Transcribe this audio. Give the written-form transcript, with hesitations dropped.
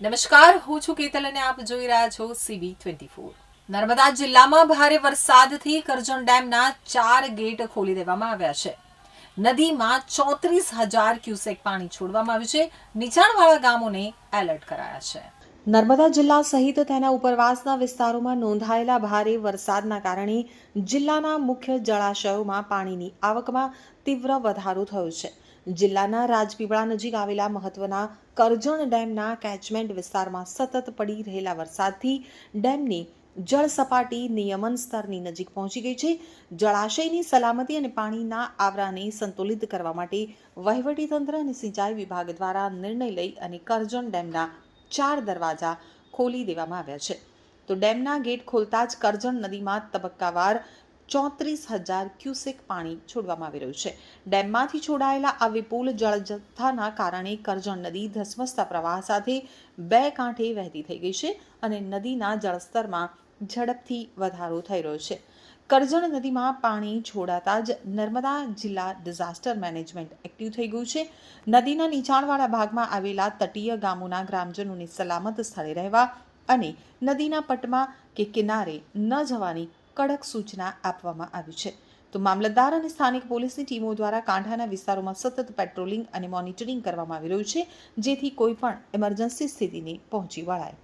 નમસ્કાર, હું છું કેતલ અને આપ જોઈ રહ્યા છો CB24। નર્મદા જિલ્લામાં ભારે વરસાદથી કરજણ ડેમના 4 ગેટ ખોલી દેવામાં આવ્યા છે। નદીમાં 34,000 ક્યુસેક પાણી છોડવામાં આવ્યું છે। નીચાણવાળા ગામોને એલર્ટ કરાયા છે। નર્મદા જિલ્લા સહિત તેના ઉપરવાસના વિસ્તારોમાં નોંધાયેલા ભારે વરસાદના કારણે જિલ્લાના મુખ્ય જળાશયોમાં પાણીની આવકમાં તીવ્ર વધારો થયો છે। જિલ્લાના રાજપીપળા નજીક આવેલા મહત્વના કરજણ ડેમના કેચમેન્ટ વિસ્તારમાં સતત પડી રહેલા વરસાદથી ડેમની જળ સપાટી નિયમન સ્તરની નજીક પહોંચી ગઈ છે। જળાશયની સલામતી અને પાણીના આવરાને સંતુલિત કરવા માટે વહીવટીતંત્ર અને સિંચાઈ વિભાગ દ્વારા નિર્ણય લઈ અને કરજણ ડેમના 4 દરવાજા ખોલી દેવામાં આવ્યા છે। તો ડેમના ગેટ ખોલતા જ કરજણ નદીમાં તબક્કાવાર 34,000 ક્યુસેક પાણી છોડવામાં આવી રહ્યું છે। ડેમમાંથી છોડાયેલા આ વિપુલ જળજથ્થાના કારણે કરજણ નદી ધસમસતા પ્રવાહ સાથે 2 કાંઠે વહેતી થઈ ગઈ છે અને નદીના જળસ્તરમાં ઝડપથી વધારો થઈ રહ્યો છે। કરજણ નદીમાં પાણી છોડાતા જ નર્મદા જિલ્લા ડિઝાસ્ટર મેનેજમેન્ટ એક્ટિવ થઈ ગયું છે। નદીના નીચાણવાળા ભાગમાં આવેલા તટીય ગામોના ગ્રામજનોને સલામત સ્થળે રહેવા અને નદીના પટમાં કે કિનારે ન જવાની કડક સૂચના આપવામાં આવી છે। તો મામલતદાર અને સ્થાનિક પોલીસની ટીમો દ્વારા કાંઠાના વિસ્તારોમાં સતત પેટ્રોલિંગ અને મોનિટરિંગ કરવામાં આવી રહ્યું છે, જેથી કોઈ પણ ઇમરજન્સી સ્થિતિને પહોંચી વળાય।